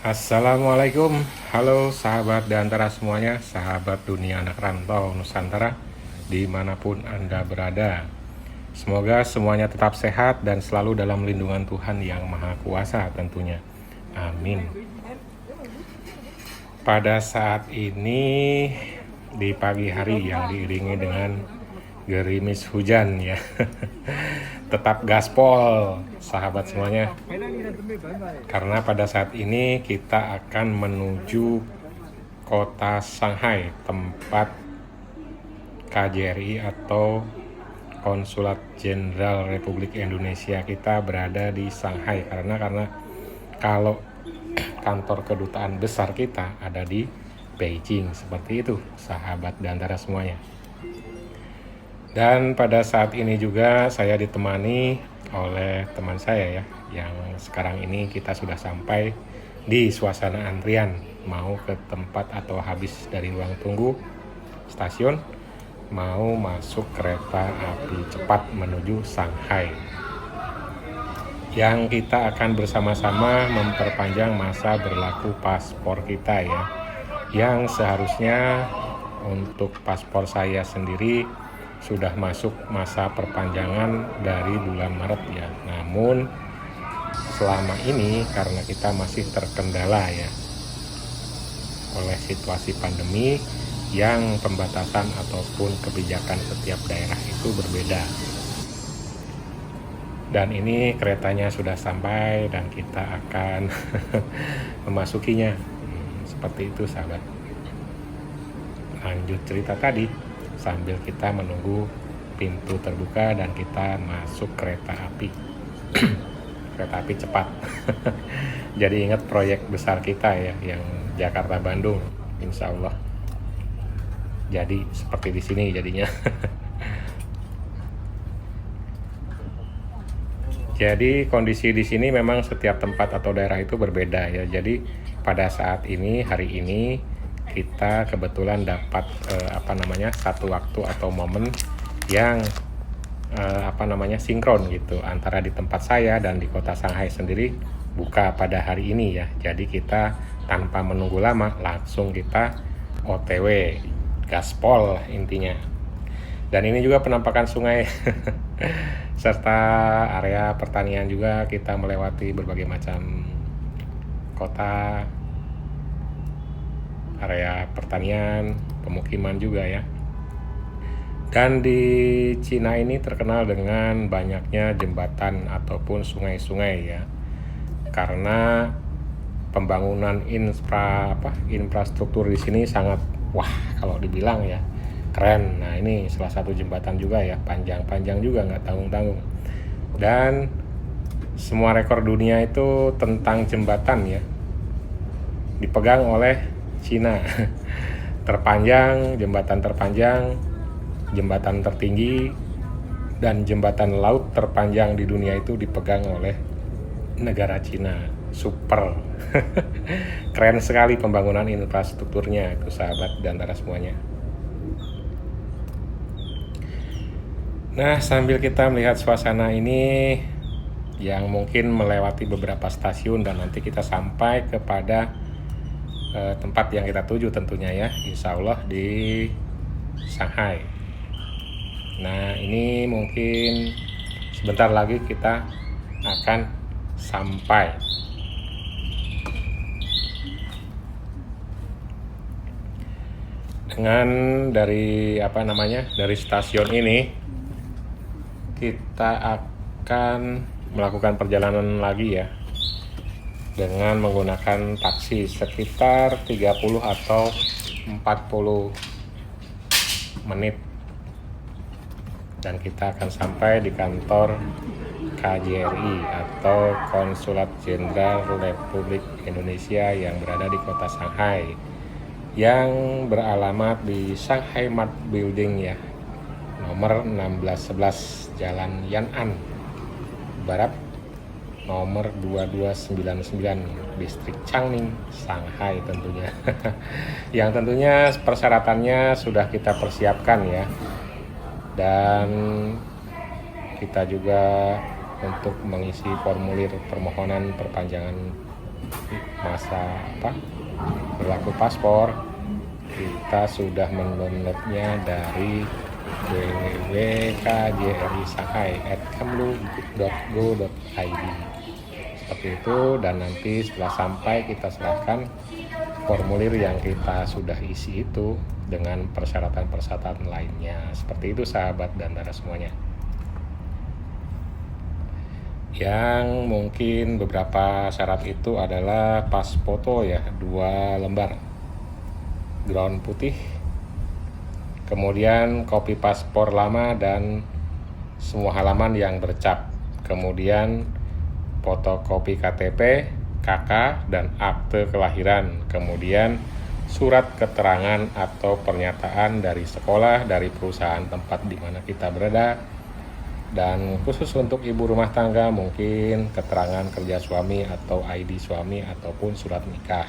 Assalamualaikum, halo sahabat Dantara semuanya, sahabat dunia anak rantau Nusantara, dimanapun Anda berada. Semoga semuanya tetap sehat dan selalu dalam lindungan Tuhan yang Maha Kuasa tentunya. Amin. Pada saat ini di pagi hari yang diiringi dengan gerimis hujan ya. Tetap gaspol sahabat semuanya. Karena pada saat ini kita akan menuju kota Shanghai, tempat KJRI atau Konsulat Jenderal Republik Indonesia kita berada di Shanghai. Karena kalau kantor kedutaan besar kita ada di Beijing, seperti itu sahabat Dantara semuanya. Dan pada saat ini juga saya ditemani oleh teman saya ya, yang sekarang ini kita sudah sampai di suasana antrian mau ke tempat atau habis dari ruang tunggu stasiun mau masuk kereta api cepat menuju Shanghai, yang kita akan bersama-sama memperpanjang masa berlaku paspor kita ya, yang seharusnya untuk paspor saya sendiri sudah masuk masa perpanjangan dari bulan Maret ya. Namun selama ini karena kita masih terkendala ya oleh situasi pandemi yang pembatasan ataupun kebijakan setiap daerah itu berbeda. Dan ini keretanya sudah sampai dan kita akan memasukinya. Seperti itu sahabat. Lanjut cerita tadi sambil kita menunggu pintu terbuka dan kita masuk kereta api. Kereta api cepat. Jadi ingat proyek besar kita ya, yang Jakarta Bandung, insya Allah. Jadi seperti di sini jadinya. Jadi kondisi di sini memang setiap tempat atau daerah itu berbeda ya. Jadi pada saat ini, hari ini kita kebetulan dapat satu waktu atau momen yang sinkron gitu antara di tempat saya dan di kota Shanghai sendiri buka pada hari ini ya. Jadi kita tanpa menunggu lama langsung kita OTW gaspol intinya. Dan ini juga penampakan sungai serta area pertanian juga, kita melewati berbagai macam kota, area pertanian, pemukiman juga ya. Dan di Cina ini terkenal dengan banyaknya jembatan ataupun sungai-sungai ya. Karena pembangunan infrastruktur di sini sangat kalau dibilang ya keren. Nah ini salah satu jembatan juga ya, panjang-panjang juga, nggak tanggung-tanggung. Dan semua rekor dunia itu tentang jembatan ya dipegang oleh Cina. Terpanjang, jembatan tertinggi, dan jembatan laut terpanjang di dunia itu dipegang oleh negara Cina. Super. Keren sekali pembangunan infrastrukturnya itu sahabat Dantara semuanya. Nah, sambil kita melihat suasana ini yang mungkin melewati beberapa stasiun dan nanti kita sampai kepada tempat yang kita tuju tentunya ya, insya Allah di Shanghai. Nah ini mungkin sebentar lagi kita akan sampai. Dengan dari stasiun ini kita akan melakukan perjalanan lagi ya dengan menggunakan taksi sekitar 30 atau 40 menit, dan kita akan sampai di kantor KJRI atau Konsulat Jenderal Republik Indonesia yang berada di kota Shanghai, yang beralamat di Shanghai Mart Building ya, nomor 1611 Jalan Yan'an Barat, nomor 2299, distrik Changning, Shanghai tentunya. Yang tentunya persyaratannya sudah kita persiapkan ya. Dan kita juga untuk mengisi formulir permohonan perpanjangan masa berlaku paspor, kita sudah mendownloadnya dari www.kjrishanghai@kemlu.go.id seperti itu. Dan nanti setelah sampai kita serahkan formulir yang kita sudah isi itu dengan persyaratan-persyaratan lainnya. Seperti itu sahabat Dandara semuanya. Yang mungkin beberapa syarat itu adalah pas foto ya, 2 lembar ground putih, kemudian kopi paspor lama dan semua halaman yang bercap, kemudian fotokopi KTP, KK, dan akte kelahiran, kemudian surat keterangan atau pernyataan dari sekolah, dari perusahaan tempat di mana kita berada, dan khusus untuk ibu rumah tangga mungkin keterangan kerja suami atau ID suami ataupun surat nikah.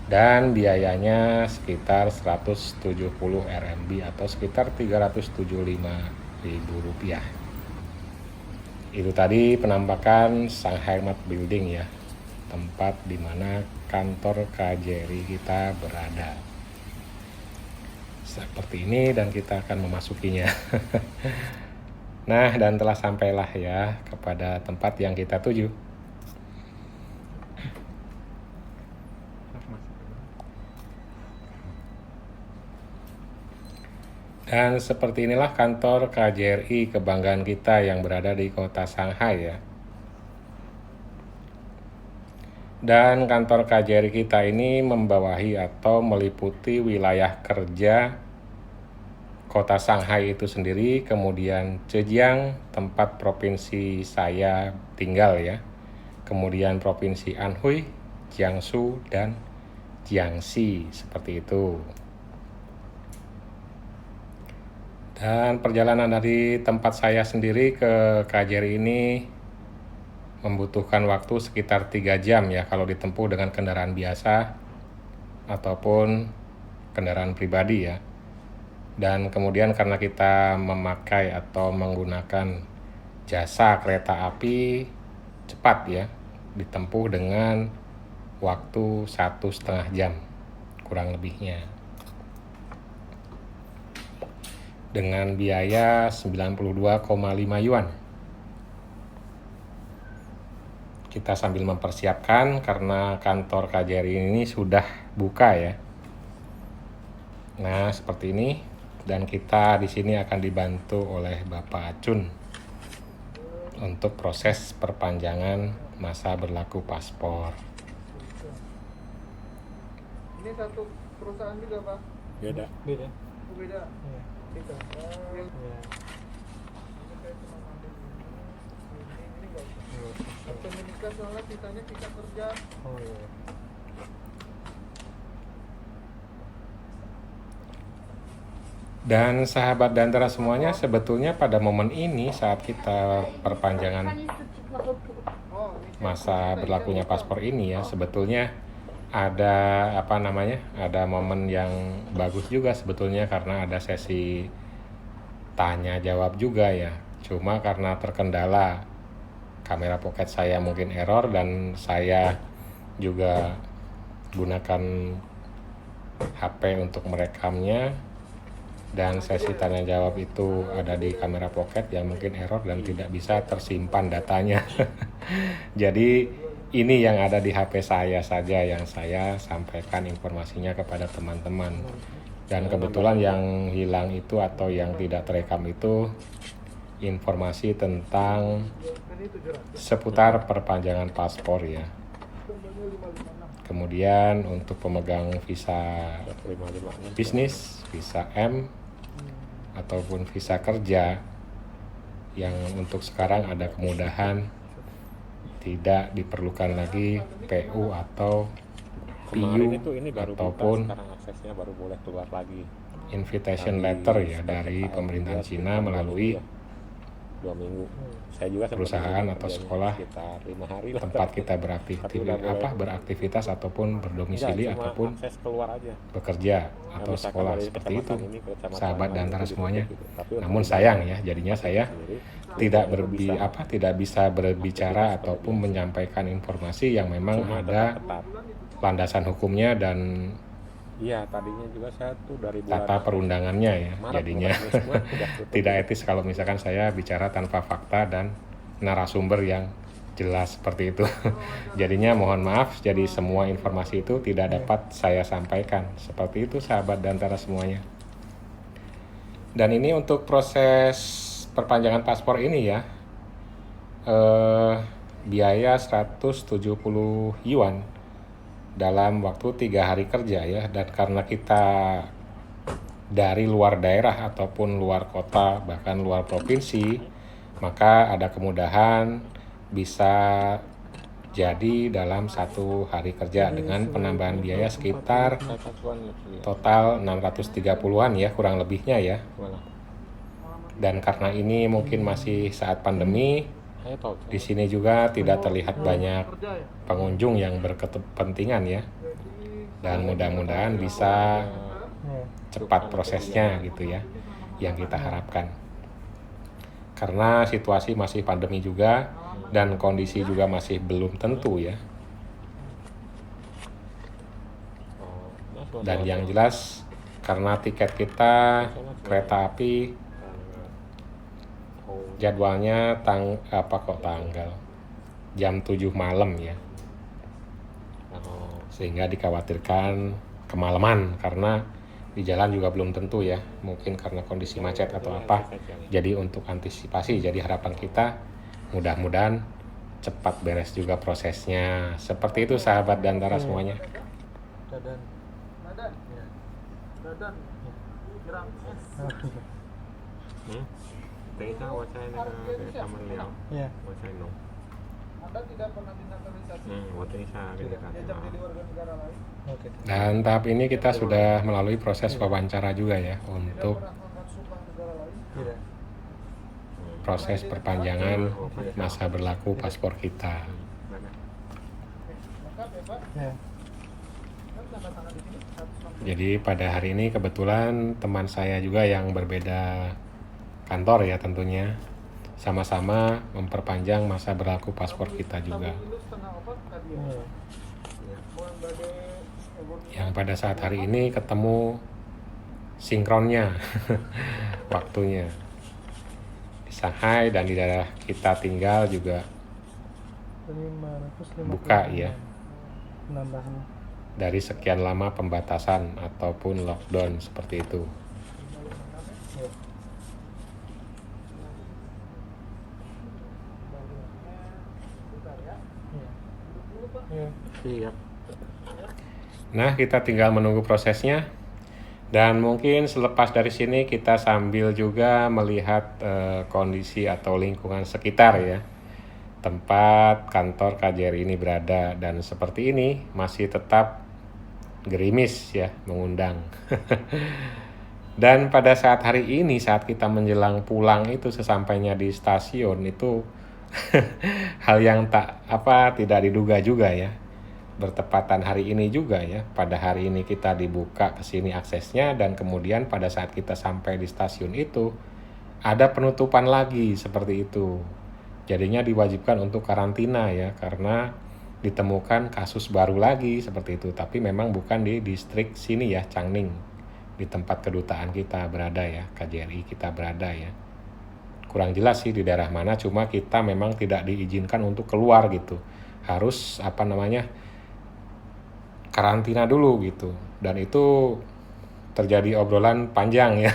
Dan biayanya sekitar 170 RMB atau sekitar Rp375.000. Itu tadi penampakan Shanghai Mart Building ya, tempat di mana kantor KJRI kita berada. Seperti ini dan kita akan memasukinya. Nah, dan telah sampailah ya kepada tempat yang kita tuju. Dan seperti inilah kantor KJRI kebanggaan kita yang berada di kota Shanghai ya. Dan kantor KJRI kita ini membawahi atau meliputi wilayah kerja kota Shanghai itu sendiri, kemudian Zhejiang tempat provinsi saya tinggal ya, kemudian provinsi Anhui, Jiangsu, dan Jiangxi seperti itu. Dan perjalanan dari tempat saya sendiri ke KJRI ini membutuhkan waktu sekitar 3 jam ya kalau ditempuh dengan kendaraan biasa ataupun kendaraan pribadi ya. Dan kemudian karena kita memakai atau menggunakan jasa kereta api cepat ya, ditempuh dengan waktu 1,5 jam kurang lebihnya, dengan biaya 92,5 yuan. Kita sambil mempersiapkan karena kantor KJRI ini sudah buka ya. Nah, seperti ini. Dan kita di sini akan dibantu oleh Bapak Acun untuk proses perpanjangan masa berlaku paspor. Ini satu perusahaan juga, Pak? Beda. Beda. Oh, beda. Iya. Kita. Iya. Ini saya cuma ambil ini enggak usah. Kartu menikah soalnya sisanya kita kerja. Oh iya. Dan sahabat Dandara semuanya, sebetulnya pada momen ini saat kita perpanjangan masa berlakunya paspor ini ya, sebetulnya ada ada momen yang bagus juga sebetulnya karena ada sesi tanya jawab juga ya. Cuma karena terkendala kamera pocket saya mungkin error dan saya juga gunakan HP untuk merekamnya, dan sesi tanya jawab itu ada di kamera pocket yang mungkin error dan tidak bisa tersimpan datanya. Jadi ini yang ada di HP saya saja yang saya sampaikan informasinya kepada teman-teman. Dan kebetulan yang hilang itu atau yang tidak terekam itu informasi tentang seputar perpanjangan paspor ya. Kemudian untuk pemegang visa bisnis, visa M, ataupun visa kerja yang untuk sekarang ada kemudahan, tidak diperlukan lagi PU atau PU ataupun aksesnya baru boleh keluar lagi. invitation letter ya dari pemerintahan Cina melalui 2 minggu. Saya juga sempat perusahaan di sini atau kerjanya sekolah sekitar 5 hari lah. tempat kita Tapi udah boleh. beraktivitas ataupun berdomisili Enggak, cuma ataupun akses keluar aja. bekerja Nah, atau misalkan sekolah dari seperti itu, kecamatan ini ke kecamatan sahabat lain dan antara itu semuanya. ditutup gitu. Tapi untuk Namun di sayang daerah ya, jadinya saya sendiri, tidak bisa. tidak bisa berbicara Aktivitas ataupun seperti biasa. menyampaikan informasi yang memang Cuma ada tetap ketat. landasan hukumnya dan Iya, tadinya juga saya tuh dari bulan tata perundangannya ya. Maret Jadinya kemarin semua udah tutup. tidak etis kalau misalkan saya bicara tanpa fakta dan narasumber yang jelas seperti itu. Jadinya mohon maaf, jadi semua informasi itu tidak dapat saya sampaikan. Seperti itu sahabat dan antara semuanya. Dan ini untuk proses perpanjangan paspor ini ya, biaya 170 yuan dalam waktu 3 hari kerja ya. Dan karena kita dari luar daerah ataupun luar kota bahkan luar provinsi, maka ada kemudahan bisa jadi dalam 1 hari kerja dengan penambahan biaya sekitar total 630-an ya kurang lebihnya ya. Dan karena ini mungkin masih saat pandemi, di sini juga tidak terlihat banyak pengunjung yang berkepentingan ya. Dan mudah-mudahan bisa cepat prosesnya gitu ya, yang kita harapkan. Karena situasi masih pandemi juga dan kondisi juga masih belum tentu ya. Dan yang jelas karena tiket kita kereta api jadwalnya tanggal jam 7 malam ya. Sehingga dikhawatirkan kemalaman karena di jalan juga belum tentu ya, mungkin karena kondisi macet atau apa. Jadi untuk antisipasi, jadi harapan kita mudah-mudahan cepat beres juga prosesnya. Seperti itu sahabat dan antara semuanya. Dadan. Ya. Dadan. Gerang. Ya. Anda tidak pernah dinaturalisasi. Diajak jadi warga negara lain. Oke. Dan tahap ini kita sudah melalui proses wawancara juga ya untuk Pernah melakukan sumpah negara lain. Tidak. proses perpanjangan masa berlaku paspor kita. Lengkap ya Pak. Ya. Kan tanda tangan di sini 160. Jadi pada hari ini kebetulan teman saya juga yang berbeda kantor ya tentunya, sama-sama memperpanjang masa berlaku paspor kita juga. Tabung ilus setengah opat tadi ya. Ya. Mohon bade Yang pada saat hari ini ketemu sinkronnya waktunya di Shanghai dan di daerah kita tinggal juga 550 buka ya penambahan. dari sekian lama pembatasan ataupun lockdown seperti itu. Ya. Ya. Iya. Nah, kita tinggal menunggu prosesnya. Dan mungkin selepas dari sini kita sambil juga melihat kondisi atau lingkungan sekitar ya. Tempat kantor KJRI ini berada dan seperti ini masih tetap gerimis ya, mengundang. Dan pada saat hari ini saat kita menjelang pulang itu sesampainya di stasiun itu hal yang tidak diduga juga ya. Bertepatan hari ini juga ya, pada hari ini kita dibuka ke sini aksesnya dan kemudian pada saat kita sampai di stasiun itu ada penutupan lagi seperti itu. Jadinya diwajibkan untuk karantina ya karena ditemukan kasus baru lagi seperti itu, tapi memang bukan di distrik sini ya, Changning, di tempat kedutaan kita berada ya, KJRI kita berada ya. Kurang jelas sih di daerah mana, cuma kita memang tidak diizinkan untuk keluar gitu. Harus karantina dulu gitu. Dan itu terjadi obrolan panjang ya.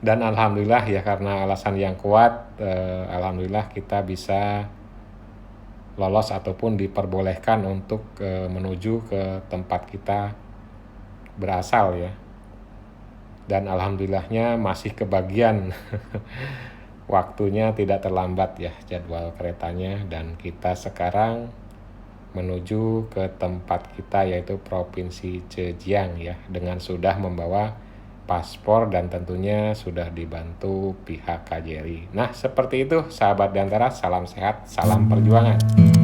Dan alhamdulillah ya karena alasan yang kuat, alhamdulillah kita bisa lolos ataupun diperbolehkan untuk menuju ke tempat kita berasal ya. Dan alhamdulillahnya masih kebagian waktunya tidak terlambat ya jadwal keretanya dan kita sekarang menuju ke tempat kita yaitu Provinsi Zhejiang ya dengan sudah membawa paspor dan tentunya sudah dibantu pihak KJRI. Nah, seperti itu sahabat Dantara, salam sehat, salam perjuangan.